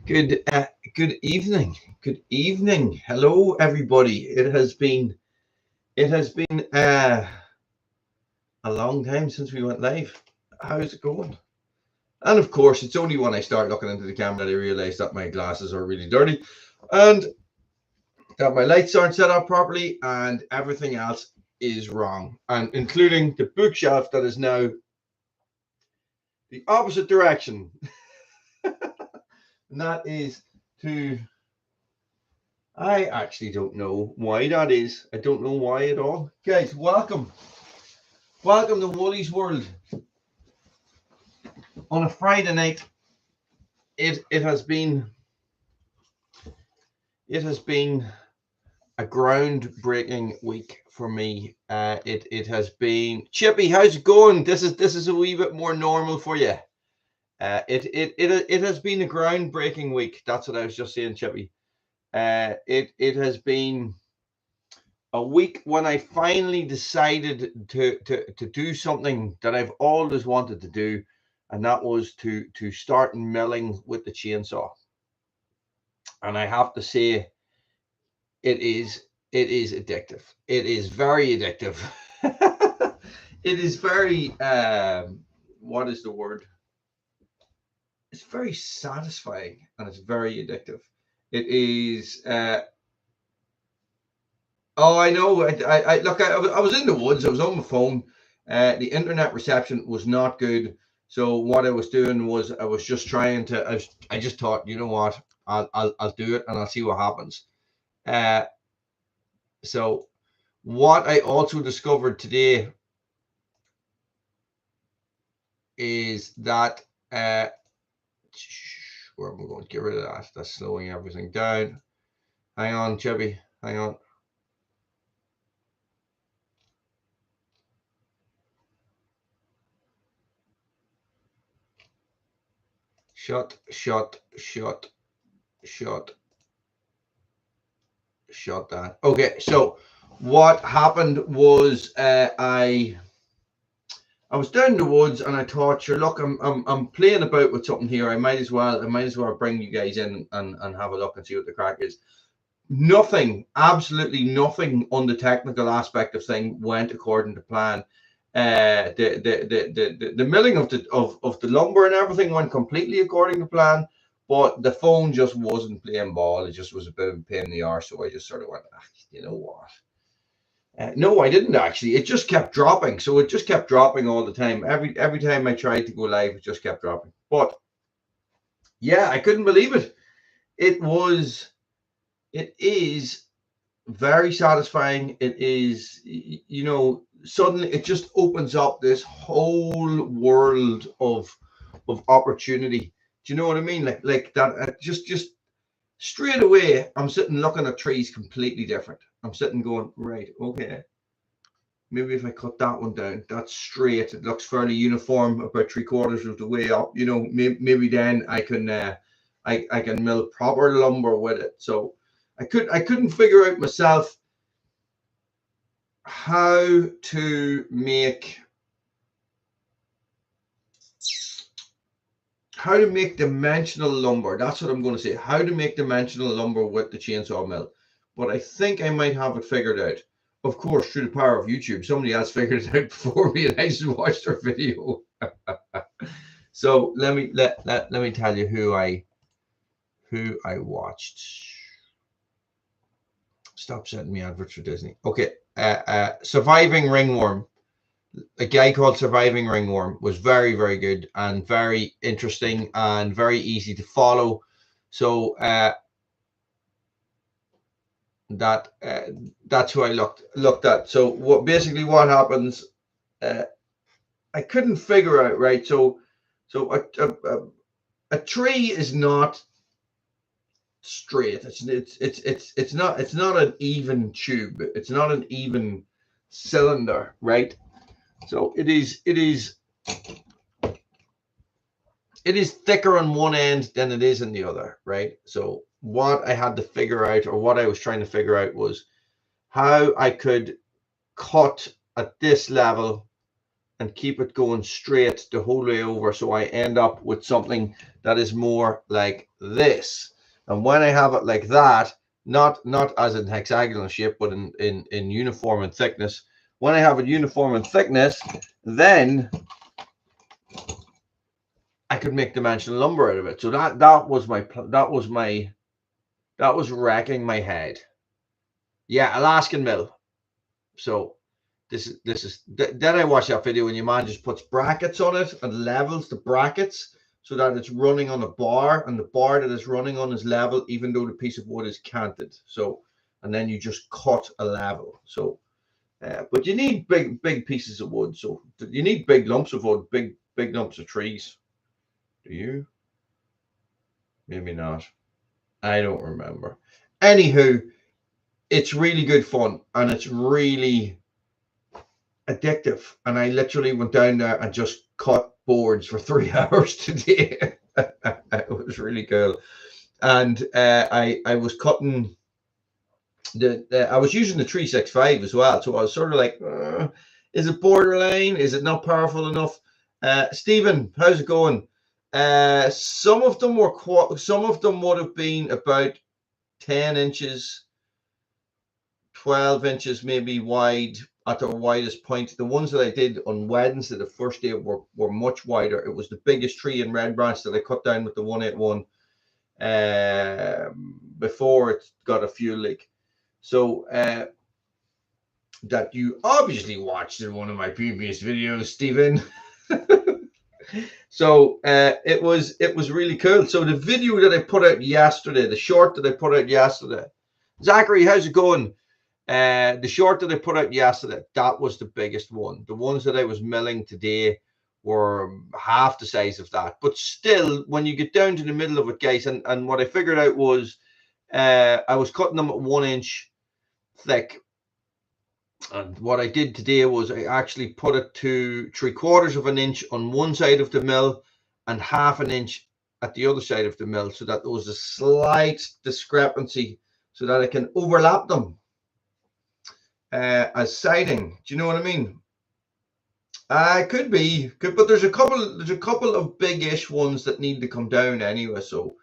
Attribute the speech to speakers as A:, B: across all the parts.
A: Good evening. Good evening. Hello, everybody. It has been a long time since we went live. How's it going? And of course, it's only when I start looking into the camera that I realize that my glasses are really dirty and that my lights aren't set up properly and everything else is wrong, and including the bookshelf that is now the opposite direction. And that is to, I actually don't know why that is. I don't know why at all. Guys, welcome. Welcome to Woolys World. On a Friday night, it has been a groundbreaking week for me. It has been. Chippy, how's it going? This is a wee bit more normal for you. It has been a groundbreaking week. That's what I was just saying, Chippy. It has been a week when I finally decided to do something that I've always wanted to do, and that was to start milling with the chainsaw. And I have to say, it is addictive. It is very addictive. It is very what is the word? It's very satisfying and it's very addictive. It is. Oh, I know. I look. I was in the woods. I was on my phone. The internet reception was not good. So what I was doing was I was just trying to. I just thought, you know what? I'll do it and I'll see what happens. So what I also discovered today is that where am I going? Get rid of that. That's slowing everything down. Hang on, Chevy. Hang on. Shut that. Okay, so what happened was I was down in the woods and I thought, sure, look, I'm playing about with something here. I might as well bring you guys in and have a look and see what the crack is. Nothing, absolutely nothing on the technical aspect of thing went according to plan. The milling of the lumber and everything went completely according to plan, but the phone just wasn't playing ball. It just was a bit of a pain in the arse. So I just sort of went, you know what? No, I didn't actually. It just kept dropping. So it just kept dropping all the time. Every time I tried to go live, it just kept dropping. But yeah, I couldn't believe it. It is very satisfying. It is, you know, suddenly it just opens up this whole world of opportunity. Do you know what I mean? Like that. Just straight away, I'm sitting looking at trees completely different. I'm sitting going, right, okay. Maybe if I cut that one down, that's straight. It looks fairly uniform, about 3/4 of the way up. You know, maybe then I can mill proper lumber with it. So I couldn't figure out myself how to make dimensional lumber. That's what I'm going to say. How to make dimensional lumber with the chainsaw mill. But I think I might have it figured out. Of course, through the power of YouTube. Somebody else figured it out before me and I just watched their video. So let me tell you who I watched. Stop sending me adverts for Disney. Okay. Surviving Ringworm. A guy called Surviving Ringworm was very, very good and very interesting and very easy to follow. So that's who I looked at. So what happens? I couldn't figure out, right? So a tree is not straight. It's not an even tube. It's not an even cylinder, right? So it is thicker on one end than it is in the other, right? So what I had to figure out, or what I was trying to figure out, was how I could cut at this level and keep it going straight the whole way over, so I end up with something that is more like this. And when I have it like that, not as in hexagonal shape, but in uniform in thickness, when I have it uniform in thickness, then I could make dimensional lumber out of it. So that was wrecking my head. Yeah, Alaskan mill. So this is then I watched that video and your man just puts brackets on it and levels the brackets so that it's running on a bar, and the bar that is running on is level even though the piece of wood is canted. So, and then you just cut a level. So but you need big pieces of wood. So you need big lumps of wood, big lumps of trees. Do you? Maybe not. I don't remember. Anywho, it's really good fun and it's really addictive. And I literally went down there and just cut boards for 3 hours today. It was really cool. And I was cutting I was using the 365 as well. So I was sort of like, is it borderline? Is it not powerful enough? Stephen, how's it going? Some of them would have been about 10 inches, 12 inches maybe wide at their widest point. The ones that I did on Wednesday, the first day, were much wider. It was the biggest tree in Red Branch that I cut down with the 181 before it got a fuel leak. So that you obviously watched in one of my previous videos, Stephen. So it was really cool. So the video that I put out yesterday, the short that I put out yesterday, Zachary, how's it going? The short that I put out yesterday, that was the biggest one. The ones that I was milling today were half the size of that. But still, when you get down to the middle of it, guys, and what I figured out was I was cutting them at 1 inch thick. And what I did today was I actually put it to 3/4 of an inch on one side of the mill and 1/2 inch at the other side of the mill, so that there was a slight discrepancy so that I can overlap them as siding. Do you know what I mean? Could be, but there's a couple of big-ish ones that need to come down anyway. So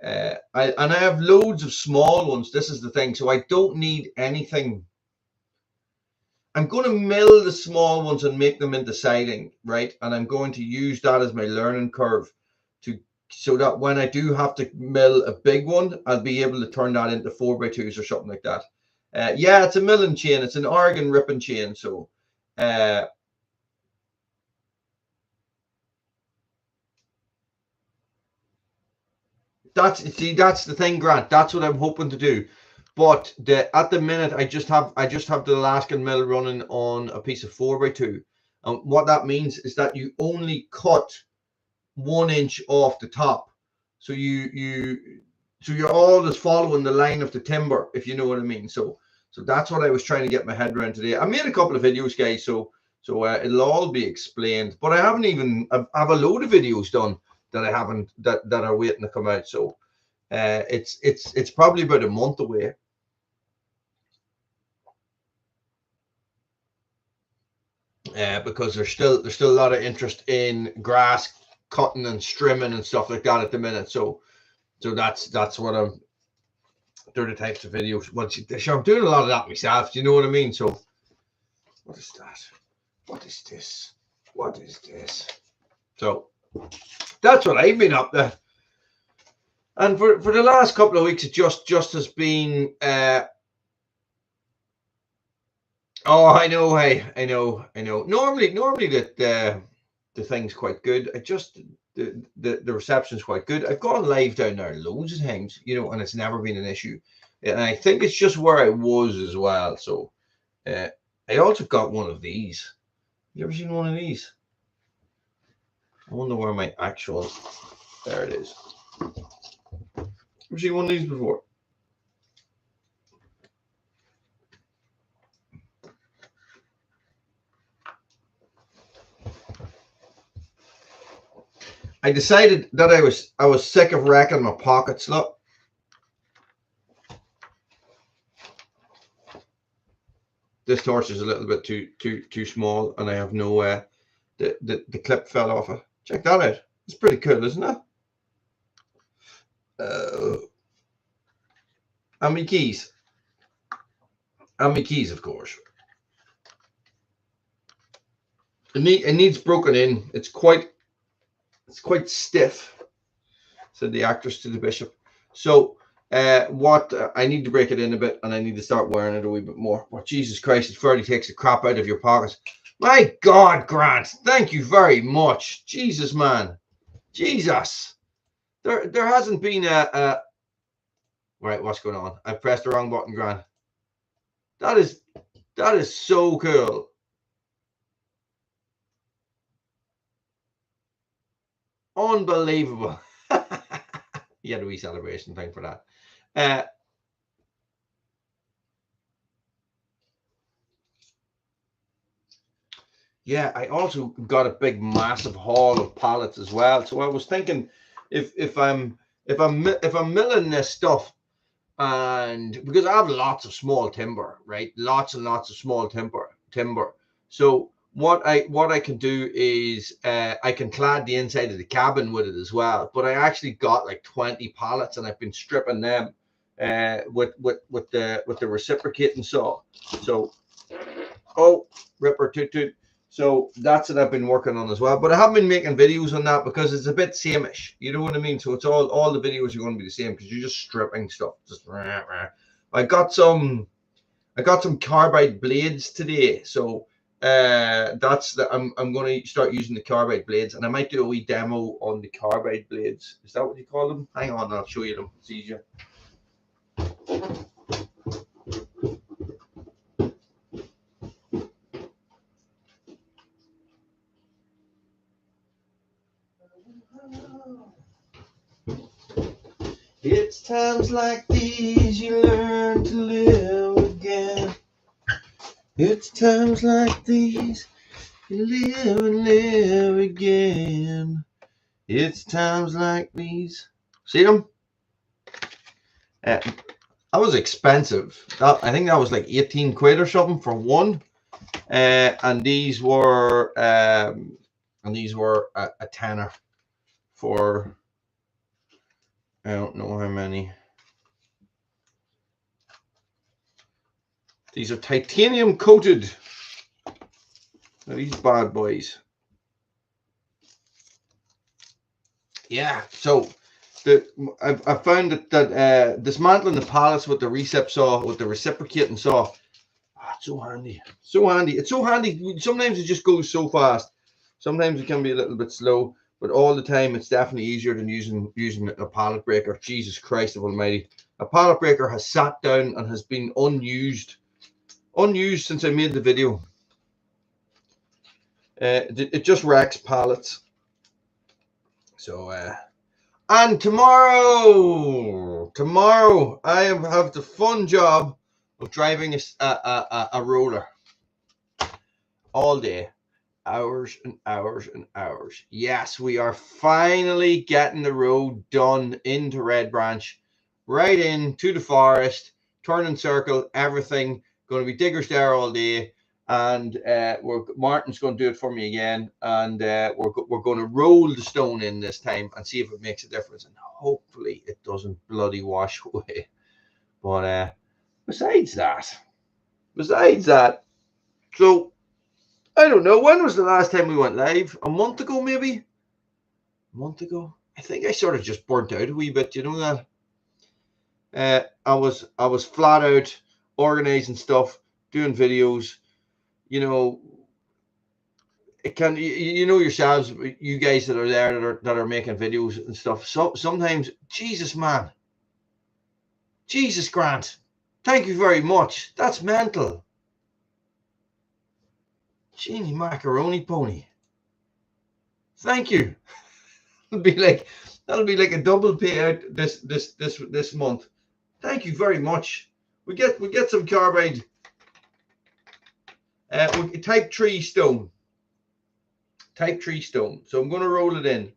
A: I have loads of small ones. This is the thing. So I don't need anything. I'm going to mill the small ones and make them into siding, right? And I'm going to use that as my learning curve so that when I do have to mill a big one, I'll be able to turn that into 4x2s or something like that. Yeah, it's a milling chain. It's an Oregon ripping chain. So that's the thing, Grant. That's what I'm hoping to do. But at the minute, I just have the Alaskan mill running on a piece of 4x2. And what that means is that you only cut 1 inch off the top. So you're always following the line of the timber, if you know what I mean. So that's what I was trying to get my head around today. I made a couple of videos, guys, so it'll all be explained. But I haven't even I've a load of videos done that I haven't that are waiting to come out. So it's probably about a month away. Because there's still a lot of interest in grass cutting and strimming and stuff like that at the minute. So that's what I'm. They're the types of videos. Well, I'm doing a lot of that myself. Do you know what I mean? So what is that? What is this? What is this? So that's what I've been up to. And for the last couple of weeks, it just has been. Oh, I know. Hey, I know. Normally the thing's quite good. The reception's quite good. I've gone live down there loads of times, and it's never been an issue. And I think it's just where I was as well. So I also got one of these. You ever seen one of these? I wonder where my actual. There it is. Ever seen one of these before? I decided that I was sick of wrecking my pockets. Look, this torch is a little bit too small, and I have no the clip fell off it. Check that out. It's pretty cool, isn't it? And my keys. And my keys, of course. It needs broken in. It's quite stiff, said the actress to the bishop. So what I need to break it in a bit, and I need to start wearing it a wee bit more. But Jesus Christ, it fairly takes the crap out of your pockets. My God, Grant, thank you very much. Jesus, man. Jesus. There hasn't been a right, what's going on? I pressed the wrong button, Grant. That is so cool. Unbelievable. You had a wee celebration thing for that. Yeah, I also got a big massive haul of pallets as well. So I was thinking if I'm milling this stuff, and because I have lots of small timber, right? Lots and lots of small timber. So what I can do is I can clad the inside of the cabin with it as well. But I actually got like 20 pallets, and I've been stripping them with the reciprocating saw. So ripper toot toot. So that's what I've been working on as well. But I haven't been making videos on that because it's a bit sameish. You know what I mean? So it's all the videos are going to be the same because you're just stripping stuff. Just I got some carbide blades today. So that's I'm going to start using the carbide blades, and I might do a wee demo on the carbide blades. Is that what you call them? Hang on, I'll show you them. It's easier. It's times like these you learn to live again. It's times like these you live again. It's times like these. See them? That was expensive. I think that was like 18 quid or something for one. And these were a tenner for I don't know how many. These are titanium coated. Now these bad boys. Yeah, so I found that dismantling the pallets with the recip saw, with the reciprocating saw, it's so handy. So handy. It's so handy. Sometimes it just goes so fast. Sometimes it can be a little bit slow, but all the time it's definitely easier than using a pallet breaker. Jesus Christ of Almighty. A pallet breaker has sat down and has been unused since I made the video. It just wrecks pallets. So and tomorrow I have the fun job of driving a roller all day, hours and hours and hours. Yes, we are finally getting the road done into Red Branch, right into the forest, turning circle, everything. Going to be diggers there all day, and Martin's going to do it for me again, and we're going to roll the stone in this time and see if it makes a difference, and hopefully it doesn't bloody wash away. But besides that, so I don't know, when was the last time we went live? A month ago, maybe? A month ago? I think I sort of just burnt out a wee bit, you know that? I was flat out organizing stuff, doing videos, you know. It can, you know yourselves, you guys that are there that are making videos and stuff. So sometimes, Jesus, man, Jesus, Grant, thank you very much. That's mental. Genie macaroni pony. Thank you. That'll be like a double payout this month. Thank you very much. We get some carbide. Type 3 stone. Type 3 stone. So I'm going to roll it in.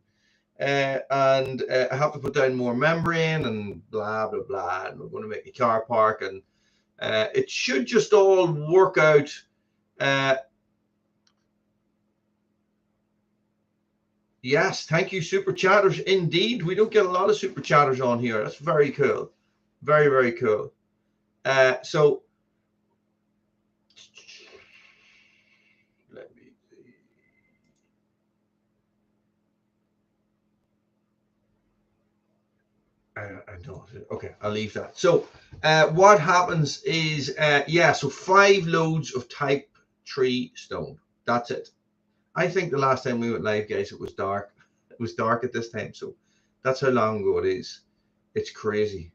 A: And I have to put down more membrane and blah, blah, blah. And we're going to make a car park. And it should just all work out Yes, thank you, super chatters. Indeed, we don't get a lot of super chatters on here. That's very cool. Very, very cool. So let me see. I know. Okay, I'll leave that. So what happens is, yeah, so 5 loads of type 3 stone. That's it. I think the last time we went live, guys, it was dark. It was dark at this time. So that's how long ago it is. It's crazy.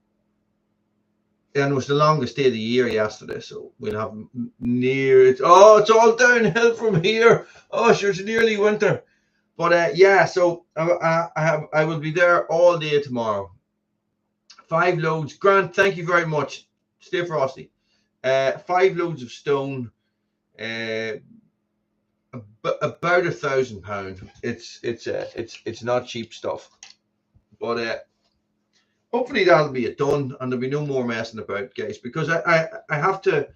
A: And it was the longest day of the year yesterday. So we'll have near it. Oh, it's all downhill from here. Oh, sure, it's nearly winter. But yeah, so I will be there all day tomorrow. 5 loads. Grant, thank you very much. Stay frosty. 5 loads of stone. About £1,000. It's not cheap stuff. But hopefully that'll be it done, and there'll be no more messing about, guys. Because I have to.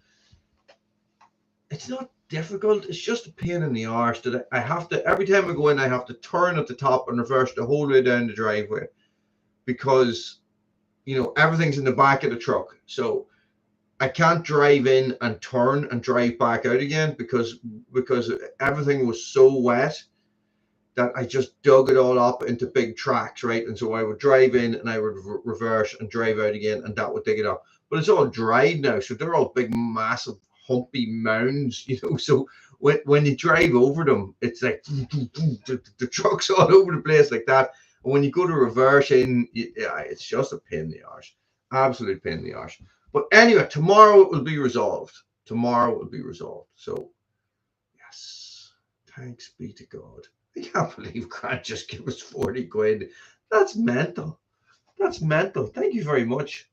A: It's not difficult. It's just a pain in the arse that I have to. Every time I go in, I have to turn at the top and reverse the whole way down the driveway, because you know everything's in the back of the truck. So I can't drive in and turn and drive back out again because everything was so wet that I just dug it all up into big tracks, right? And so I would drive in and I would reverse and drive out again, and that would dig it up. But it's all dried now, so they're all big, massive, humpy mounds, you know. So when you drive over them, it's like the truck's all over the place like that. And when you go to reverse in, yeah, it's just a pain in the arse, absolute pain in the arse. But anyway, tomorrow it will be resolved. Tomorrow it will be resolved. So, yes, thanks be to God. I can't believe Grant just gave us 40 quid. That's mental. That's mental. Thank you very much.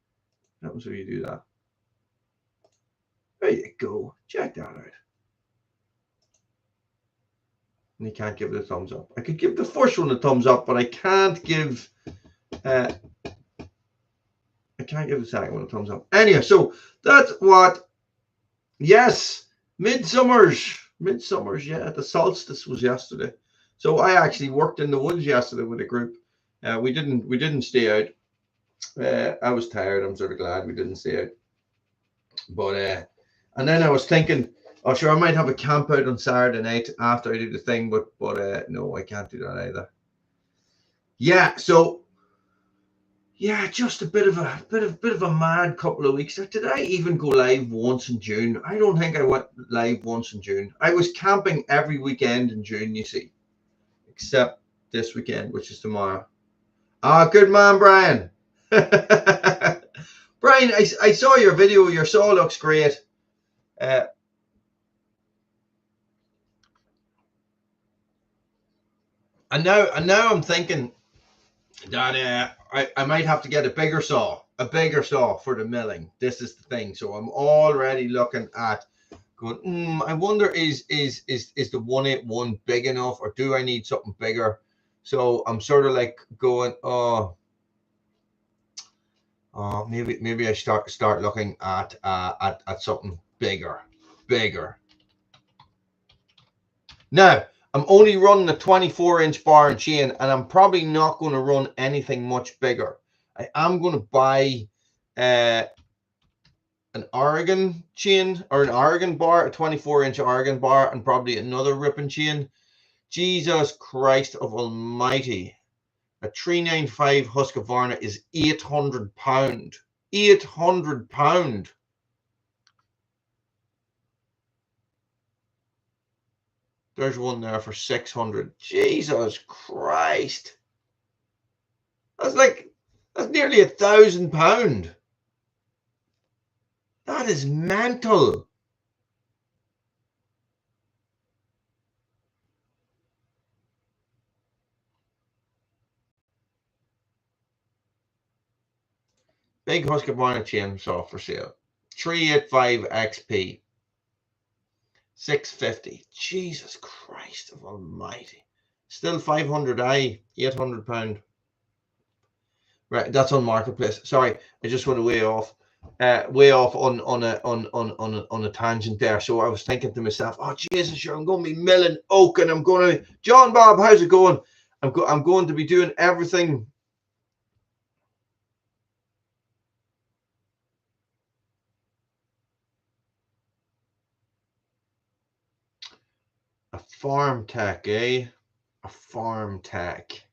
A: What happens when you do that? There you go. Check that out. And you can't give it a thumbs up. I could give the first one a thumbs up, but I can't give... I can't give the second one a thumbs up. Anyway, so that's what, yes, Midsummer's, yeah, the solstice was yesterday. So I actually worked in the woods yesterday with a group. We didn't stay out. I was tired. I'm sort of glad we didn't stay out. But and then I was thinking, oh sure, I might have a camp out on Saturday night after I do the thing, but no, I can't do that either. Yeah, so. Yeah, just a bit of a mad couple of weeks. Did I even go live once in June? I don't think I went live once in June. I was camping every weekend in June, you see, except this weekend, which is tomorrow. Ah, good man, Brian. Brian, I saw your video. Your saw looks great. And now I'm thinking that I might have to get a bigger saw for the milling. This is the thing. So I'm already looking at going, I wonder is the 181 big enough, or do I need something bigger? So I'm sort of like going, maybe I start looking at something bigger. Now, I'm only running a 24-inch bar and chain, and I'm probably not going to run anything much bigger. I am going to buy an Oregon chain, or an Oregon bar, a 24-inch Oregon bar, and probably another ripping chain. Jesus Christ of Almighty. A 395 Husqvarna is £800. £800. There's one there for 600. Jesus Christ. That's nearly £1,000. That is mental. Big Husqvarna chainsaw for sale. 385 XP. 650. Jesus Christ of Almighty. Still 500. £800. Right, that's on Marketplace. Sorry, I just went way off on a tangent there. So I was thinking to myself, oh Jesus, sure, I'm going to be milling oak, and I'm going to. John Bob, how's it going? I'm going to be doing everything. A farm tack, eh? A farm tack.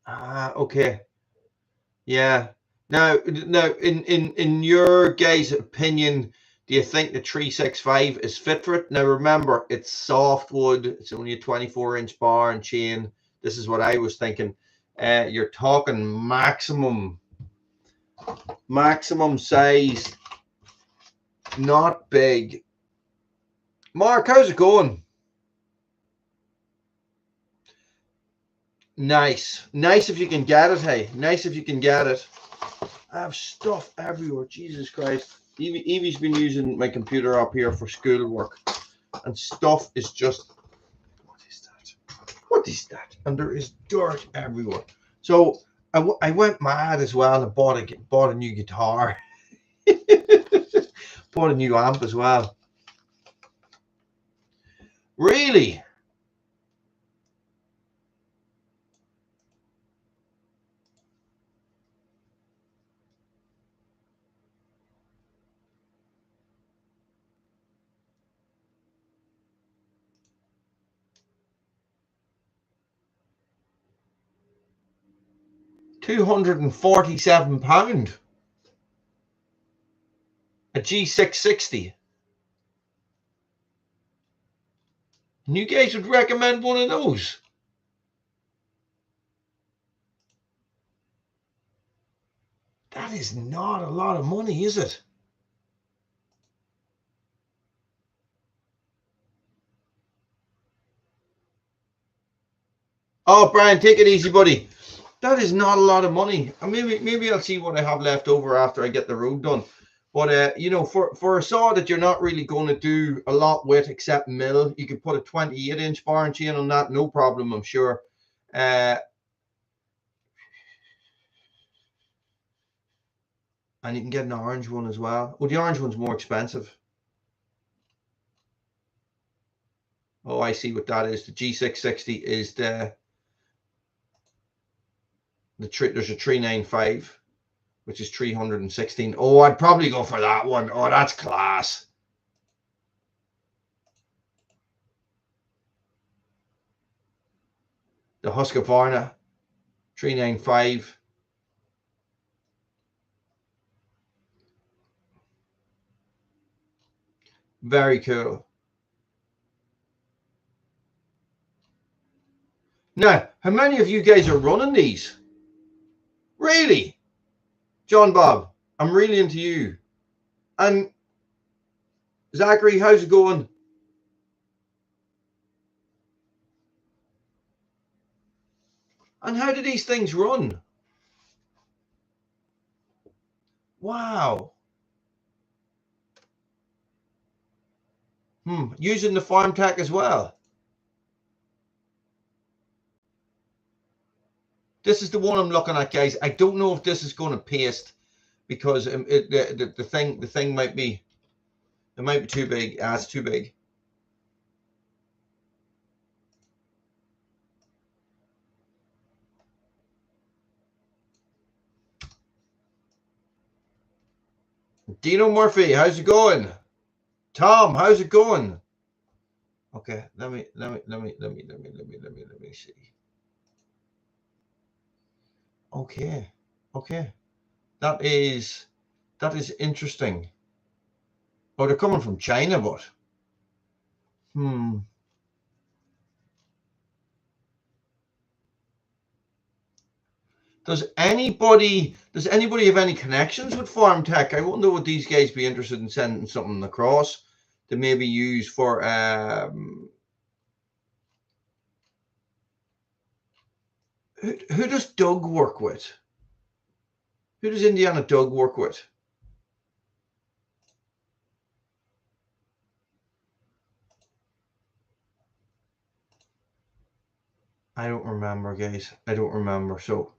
A: Ah, okay. Yeah. Now, in your guys' opinion, do you think the 365 is fit for it? Now, remember, it's softwood. It's only a 24-inch bar and chain. This is what I was thinking. You're talking maximum size, not big. Mark, how's it going? Nice. Nice if you can get it, hey. Nice if you can get it. I have stuff everywhere. Jesus Christ. Evie's been using my computer up here for schoolwork. And stuff is just... What is that? What is that? And there is dirt everywhere. So I went mad as well and bought a new guitar. Bought a new amp as well. Really? £247. A G660. And you guys would recommend one of those? That is not a lot of money, is it? Oh, Brian, take it easy, buddy. That is not a lot of money. Maybe I'll see what I have left over after I get the road done. But you know, for a saw that you're not really going to do a lot with except mill, you could put a 28-inch bar and chain on that, no problem, I'm sure. And you can get an orange one as well. Well, the orange one's more expensive. Oh, I see what that is. The G660 is there's a 395, which is 316. Oh, I'd probably go for that one. Oh, that's class. The Husqvarna 395. Very cool. Now, how many of you guys are running these? Really? John Bob, I'm really into you. And Zachary, how's it going? And how do these things run? Wow. Using the farm tack as well. This is the one I'm looking at, guys. I don't know if this is going to paste because the thing might be, it might be too big. It's too big. Dino Murphy, how's it going? Tom, how's it going? Okay, let me see. Okay. That is interesting. Oh, they're coming from China, but Does anybody have any connections with farm tech? I wonder would these guys be interested in sending something across to maybe use for who does Doug work with? Who does Indiana Doug work with? I don't remember, guys. I don't remember. So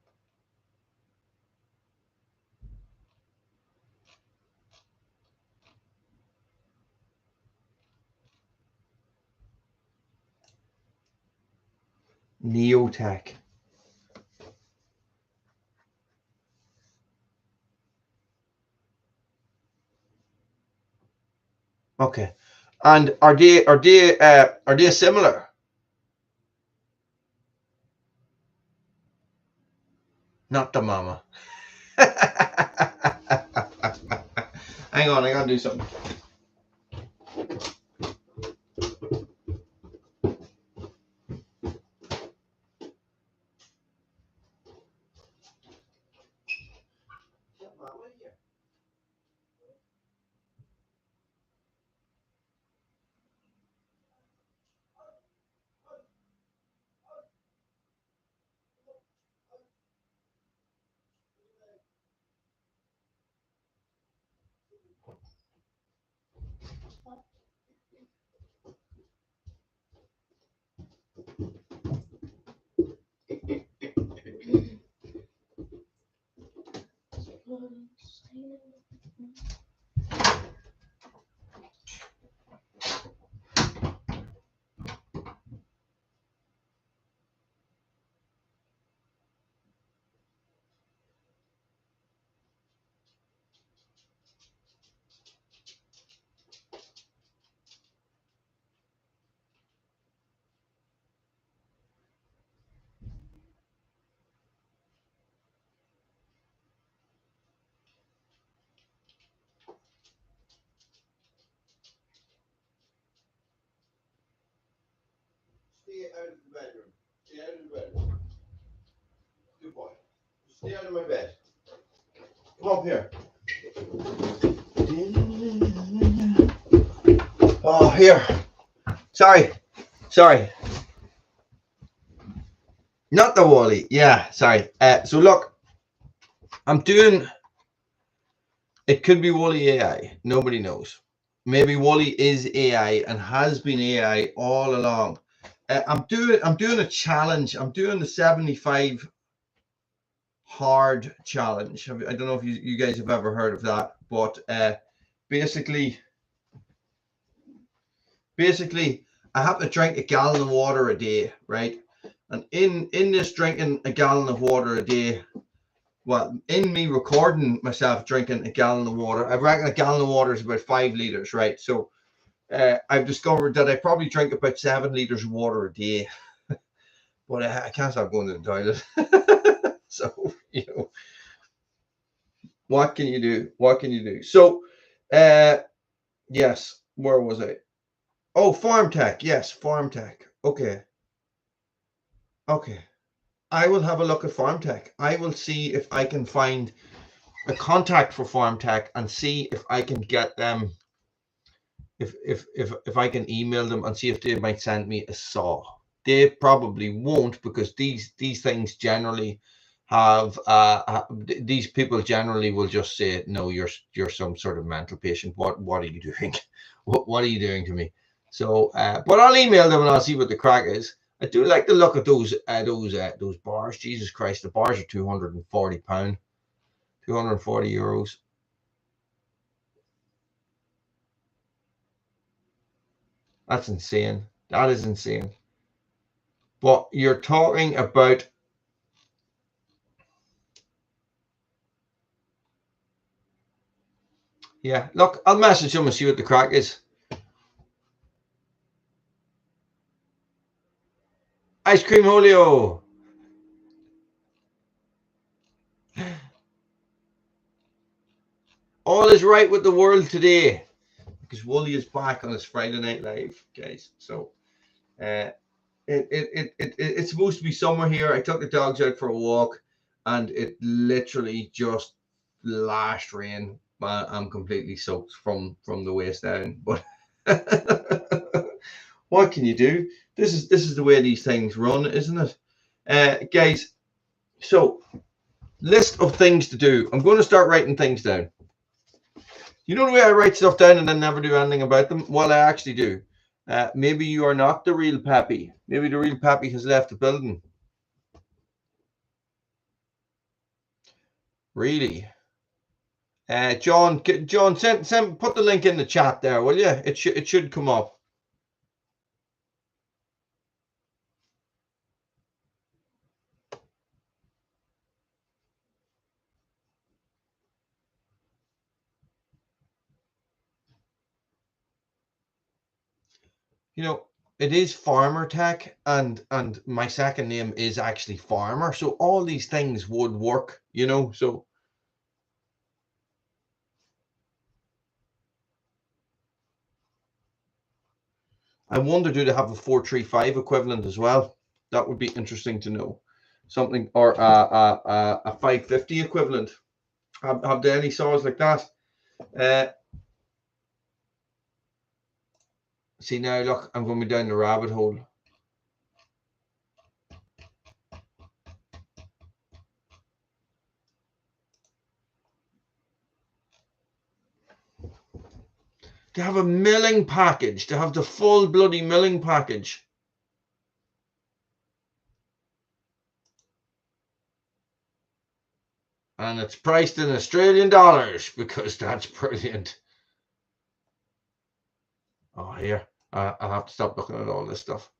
A: Neotech. Okay. And are they similar? Not the mama. Hang on, I gotta do something. Stay out of the bedroom. Stay out of the bedroom. Good boy. Stay out of my bed. Come up here. Oh, here. Sorry. Not the Wally. Yeah, sorry. So look, I'm doing. It could be Wally AI. Nobody knows. Maybe Wally is AI and has been AI all along. I'm doing a challenge. I'm doing the 75 hard challenge. I don't know if you guys have ever heard of that, but basically I have to drink a gallon of water a day, right? And in this drinking a gallon of water a day, well, in me recording myself drinking a gallon of water, I reckon a gallon of water is about 5 liters, right? So I've discovered that I probably drink about 7 liters of water a day, but I can't stop going to the toilet. So, you know, what can you do? What can you do? So, yes, where was I? Oh, farm tech. Yes, farm tech. Okay. I will have a look at farm tech. I will see if I can find a contact for farm tech and see if I can get them. If I can email them and see if they might send me a saw. They probably won't, because these things generally have these people generally will just say, no, you're some sort of mental patient. What are you doing? What are you doing to me? So but I'll email them and I'll see what the crack is. I do like the look at those bars. Jesus Christ, the bars are £240, 240 euros. That's insane. That is insane. But you're talking about, yeah, look, I'll message him and see what the crack is. Ice cream Julio. All is right with the world today, because Wooly is back on his Friday Night Live, guys. So it's supposed to be summer here. I took the dogs out for a walk and it literally just lashed rain. I'm completely soaked from the waist down, but what can you do? This is the way these things run, isn't it? Guys, so list of things to do. I'm going to start writing things down. You know the way I write stuff down and then never do anything about them? Well, I actually do. Maybe you are not the real Pappy. Maybe the real Pappy has left the building. Really? John, send put the link in the chat there, will you? It should come up. you know, it is farmer tech, and my second name is actually farmer, so all these things would work, you know. So I wonder, do they have a 435 equivalent as well? That would be interesting to know. Something, or a 550 equivalent. Have they any saws like that? See, now look, I'm going down the rabbit hole. They have a milling package. They have the full bloody milling package. And it's priced in Australian dollars, because that's brilliant. Oh, here. I'll have to stop looking at all this stuff.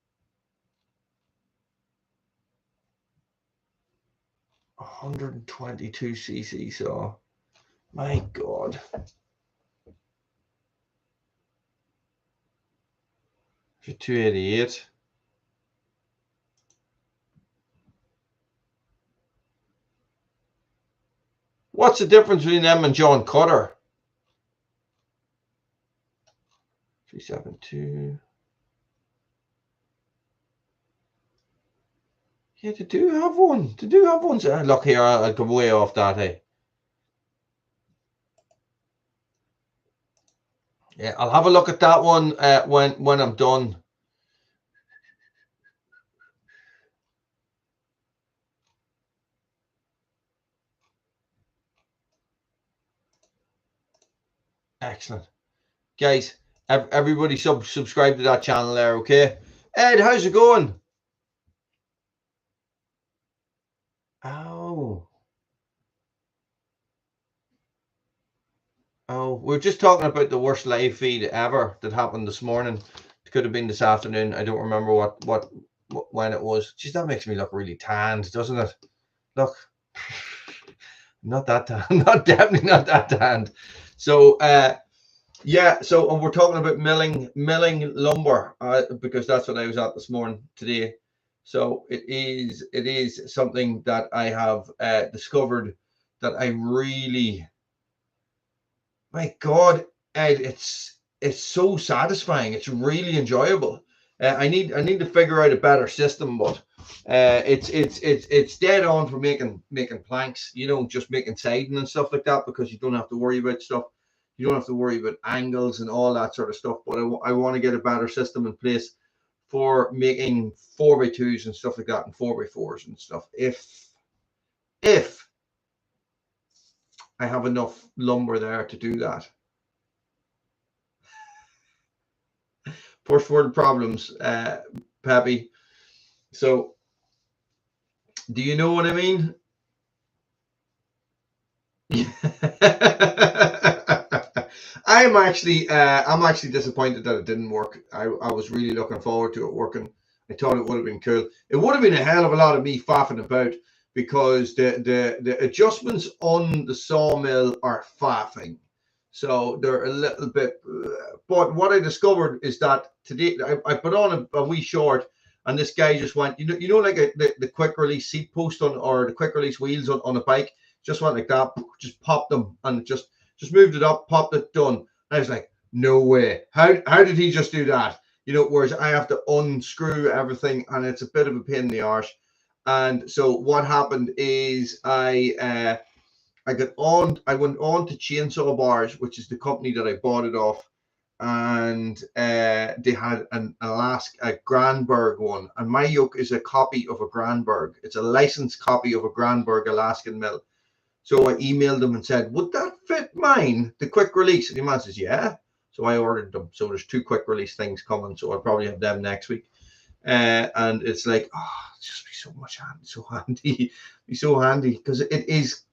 A: 122 cc saw. My God. 288. What's the difference between them and John Cutter? 372. Yeah, they do have one. They do have one. Look here, I'll come way off that, hey. Yeah, I'll have a look at that one when I'm done. Excellent. Guys, everybody subscribe to that channel there, okay? Ed, how's it going? Oh. Oh, we're just talking about the worst live feed ever that happened this morning. It could have been this afternoon. I don't remember when it was. Jeez, that makes me look really tanned, doesn't it? Look, not that tanned. Definitely not that tanned. So, yeah. So we're talking about milling lumber, because that's what I was at this morning today. So it is something that I have discovered that I really. My God, Ed, it's so satisfying. It's really enjoyable. I need to figure out a better system, but it's dead on for making planks. You know, just making siding and stuff like that, because you don't have to worry about stuff. You don't have to worry about angles and all that sort of stuff. But I want to get a better system in place for making 4x2s and stuff like that, and 4x4s and stuff. If I have enough lumber there to do that. First world problems, Pappy. So, do you know what I mean? I'm actually disappointed that it didn't work. I was really looking forward to it working. I thought it would have been cool. It would have been a hell of a lot of me faffing about, because the adjustments on the sawmill are faffing. So they're a little bit, but what I discovered is that today I put on a wee short, and this guy just went, you know, like the quick release seat post on, or the quick release wheels on a bike, just went like that, just popped them, and just moved it up, popped it, done. And I was like, no way. How did he just do that? You know, whereas I have to unscrew everything, and it's a bit of a pain in the arse. And so what happened is I went on to Chainsaw Bars, which is the company that I bought it off, and they had an a Granberg one, and my yoke is a copy of a Granberg. It's a licensed copy of a Granberg Alaskan mill. So I emailed them and said, would that fit mine, the quick release? And the man says, yeah. So I ordered them. So there's 2 quick release things coming. So I'll probably have them next week. And it's like, oh, it's just be so much handy, so handy, be so handy, because it is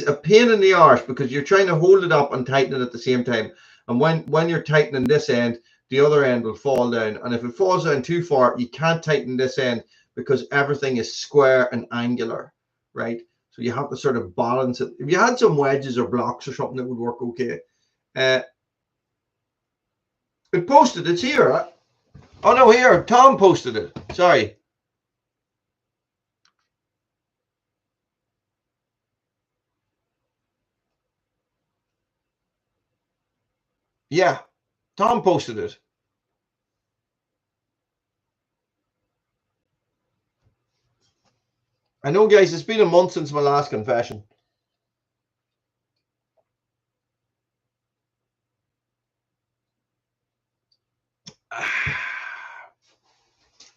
A: a pain in the arse, because you're trying to hold it up and tighten it at the same time. And when you're tightening this end, the other end will fall down. And if it falls down too far, you can't tighten this end, because everything is square and angular, right? So you have to sort of balance it. If you had some wedges or blocks or something, that would work okay. It posted. It's here. Huh? Oh no, here. Tom posted it. Sorry. Yeah, Tom posted it. I know, guys. It's been a month since my last confession.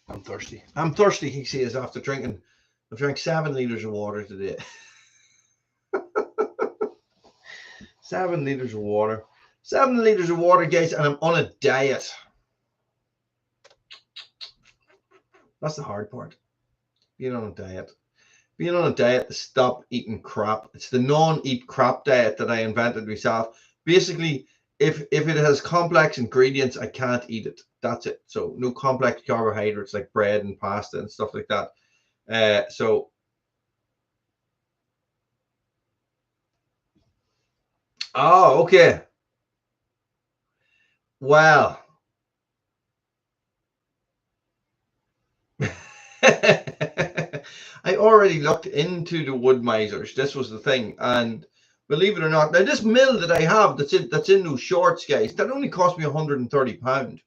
A: I'm thirsty. I'm thirsty, he says, after drinking. I've drank 7 liters of water today. 7 liters of water. 7 liters of water, guys, and I'm on a diet. That's the hard part. Being on a diet. Being on a diet to stop eating crap. It's the non-eat crap diet that I invented myself. Basically, if it has complex ingredients, I can't eat it. That's it. So no complex carbohydrates like bread and pasta and stuff like that. Oh, okay. Well. I already looked into the wood misers. This was the thing, and believe it or not, now this mill that I have that's in those shorts, guys, that only cost me £130,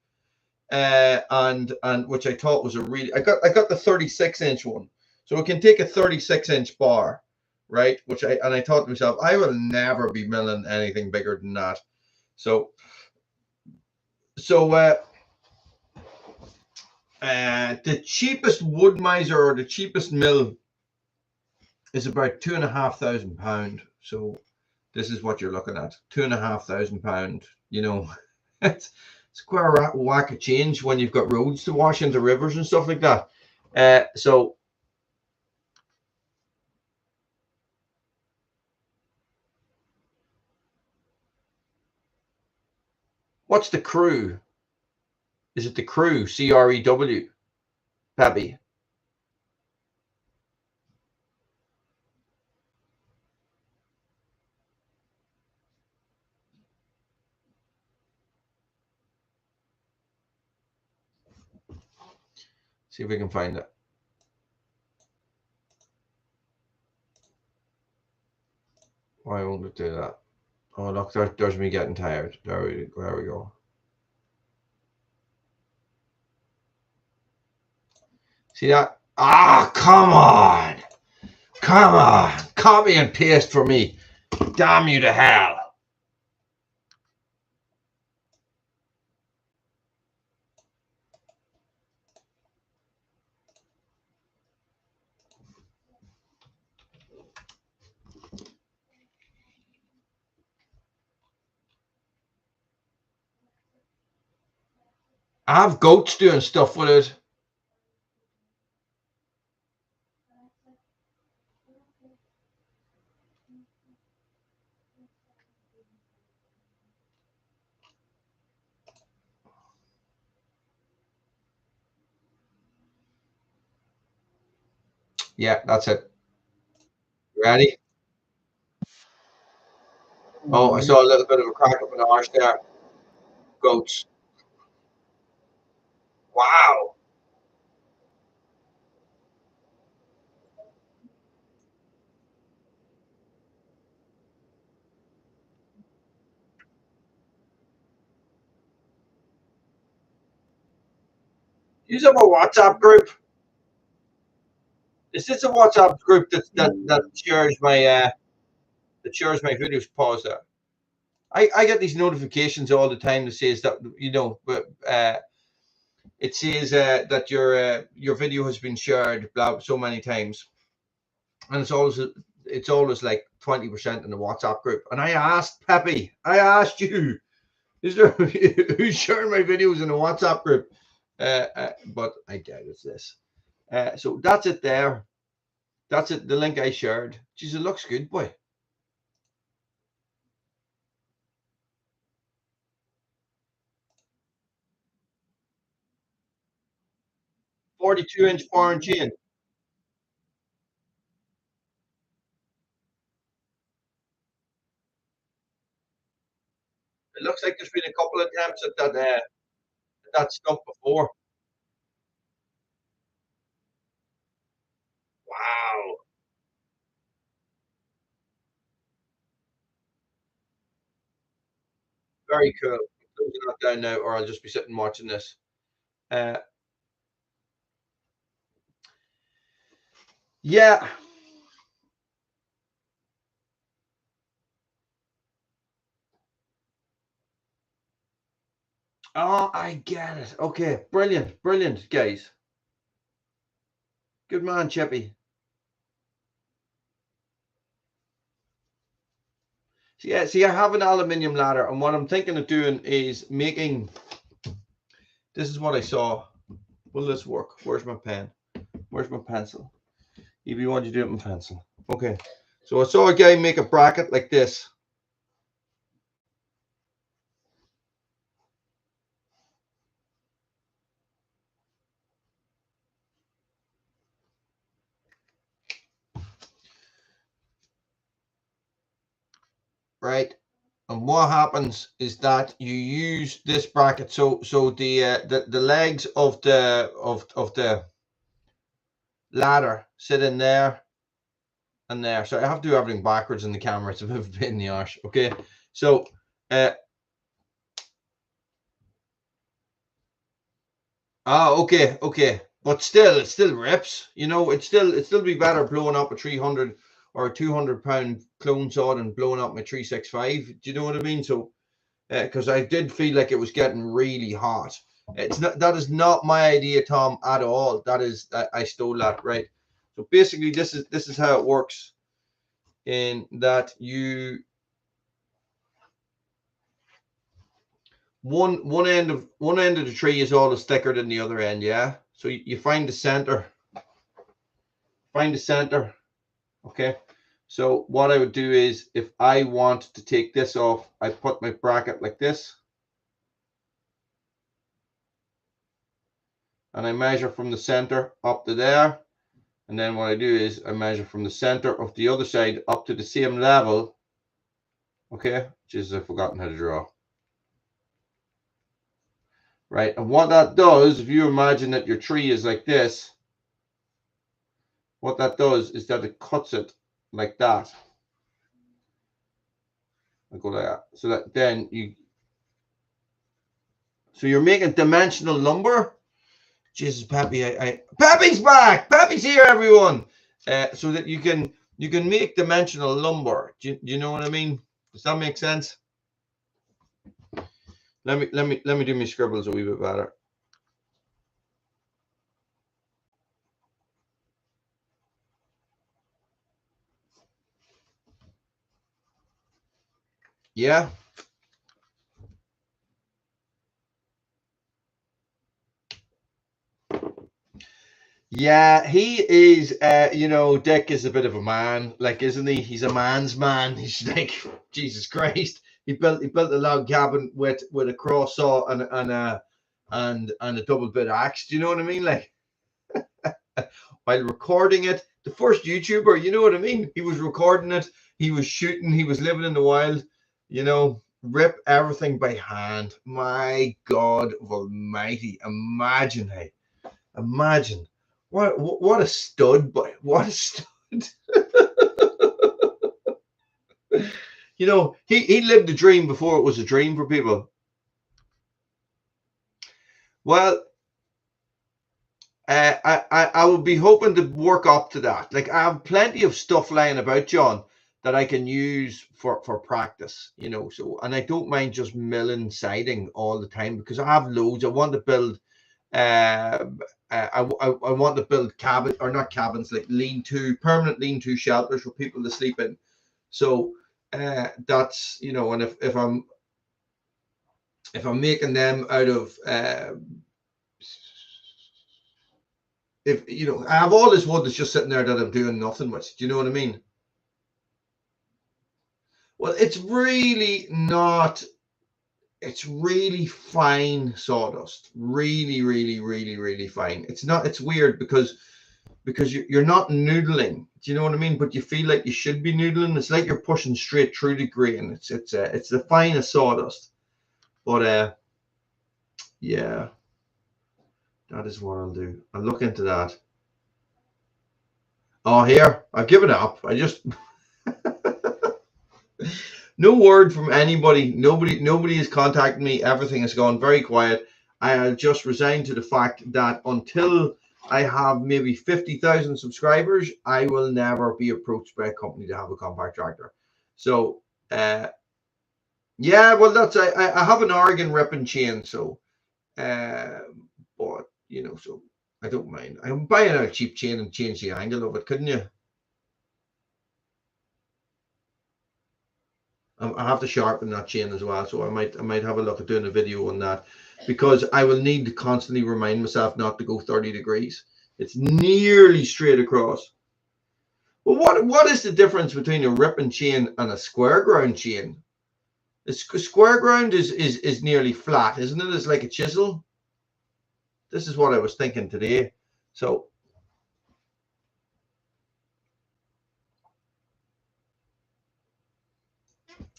A: and which I thought was a really. I got the 36-inch one, so it can take a 36-inch bar, right? I thought to myself, I will never be milling anything bigger than that. So the cheapest wood miser or the cheapest mill is about £2,500. So this is what you're looking at, £2,500. You know, it's quite a whack of change when you've got roads to wash into rivers and stuff like that. So what's the crew? Is it the crew? CREW, Pappy? See if we can find it. Why won't it do that? Oh look, there's me getting tired. There we go. See that? Ah, come on. Come on. Copy and paste for me. Damn you to hell. I have goats doing stuff with it. Yeah, that's it. Ready? Oh, I saw a little bit of a crack up in the arse there. Goats. Wow. You have a WhatsApp group? Is this a WhatsApp group that shares my videos? Pause there. I get these notifications all the time that says that it says that your video has been shared so many times, and it's always like 20% in the WhatsApp group. And I asked Pepe, I asked you, is there who's sharing my videos in the WhatsApp group? But I doubt it's this. So that's it there. That's it. The link I shared. Jeez, it looks good, boy. 42-inch foreign chain. It looks like there's been a couple of attempts at that that stump before. Wow. Very cool. I'm closing that down now, or I'll just be sitting watching this. Uh, yeah. Oh, I get it. Okay, brilliant, brilliant, guys. Good man, Chippy. So, yeah, see, I have an aluminium ladder, and what I'm thinking of doing is making. This is what I saw. Will this work? Where's my pen? Where's my pencil? If you want to do it with pencil. Okay. So I saw a guy make a bracket like this. Right. And what happens is that you use this bracket. So the legs of the ladder sit in there and there. So I have to do everything backwards in the camera. It's a bit of a pain in the arse. Okay. So okay, okay. But still, it still rips. You know, it still be better blowing up a 300 or a 200 pound clone saw than blowing up my 365. Do you know what I mean? So because I did feel like it was getting really hot. It's not, that is not my idea, Tom, at all. That is, I stole that, right? So basically, this is how it works. In that you one end of the tree is always thicker than the other end, yeah. So you find the center. Find the center. Okay. So what I would do is, if I want to take this off, I put my bracket like this. And I measure from the center up to there. And then what I do is I measure from the center of the other side up to the same level. Okay, just I've forgotten how to draw. Right, and what that does, if you imagine that your tree is like this, what that does is that it cuts it like that. I go like that. So that then so you're making dimensional lumber. Jesus, Pappy, Pappy's back. Pappy's here, everyone. So that you can make dimensional lumber. Do you know what I mean? Does that make sense? Let me do my scribbles a wee bit better. Yeah. Yeah, he is you know, Dick is a bit of a man, like, isn't he? He's a man's man. He's like, Jesus Christ. He built a log cabin with a cross saw and a double bit axe. Do you know what I mean? Like, while recording it, the first YouTuber, you know what I mean? He was recording it, he was shooting, he was living in the wild, you know, rip everything by hand. My God almighty. Imagine, hey, imagine. What a stud, but what a stud. You know, he lived the dream before it was a dream for people. Well, I will be hoping to work up to that. Like, I have plenty of stuff lying about, John, that I can use for practice, you know. So, and I don't mind just milling siding all the time, because I have loads. I want to build I want to build cabin, or not cabins, like permanent lean-to shelters for people to sleep in. So that's, you know, and if I'm making them out of if, you know, I have all this wood that's just sitting there that I'm doing nothing with. Do you know what I mean? Well, it's really not. It's really fine sawdust. Really, really, really, really fine. It's not. It's weird because you're not noodling. Do you know what I mean? But you feel like you should be noodling. It's like you're pushing straight through the grain. It's the finest sawdust. But yeah. That is what I'll do. I'll look into that. Oh, here, I've given up. I just no word from anybody. Nobody has contacted me. Everything has gone very quiet. I'll just resign to the fact that until I have maybe 50,000 subscribers, I will never be approached by a company to have a compact tractor. So, yeah, well, that's I have an Oregon ripping chain, so, but you know, so I don't mind. I can buy a cheap chain and change the angle of it, couldn't you? I have to sharpen that chain as well, so I might have a look at doing a video on that, because I will need to constantly remind myself not to go 30 degrees. It's nearly straight across. Well, what is the difference between a ripping chain and a square ground chain? A square ground is nearly flat, isn't it? It's like a chisel. This is what I was thinking today. So,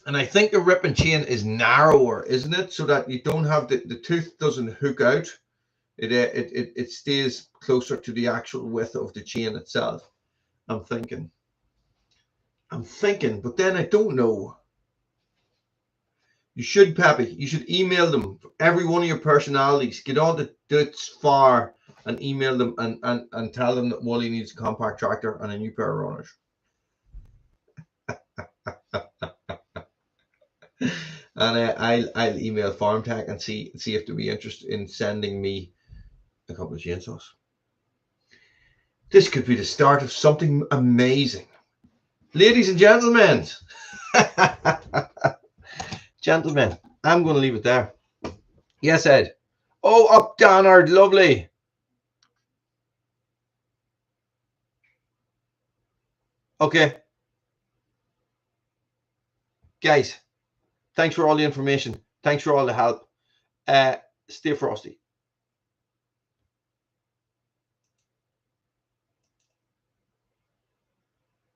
A: and I think the ripping chain is narrower, isn't it? So that you don't have the tooth doesn't hook out. It stays closer to the actual width of the chain itself. I'm thinking, but then I don't know. You should, Peppy. You should email them every one of your personalities. Get all the dudes far and email them and tell them that Wooly needs a compact tractor and a new pair of runners. And I'll email Farm Tech and see if they'll be interested in sending me a couple of chainsaws. This could be the start of something amazing. Ladies and gentlemen, gentlemen, I'm going to leave it there. Yes, Ed. Oh, up Donard, lovely. Okay. Guys, thanks for all the information. Thanks for all the help. Stay frosty.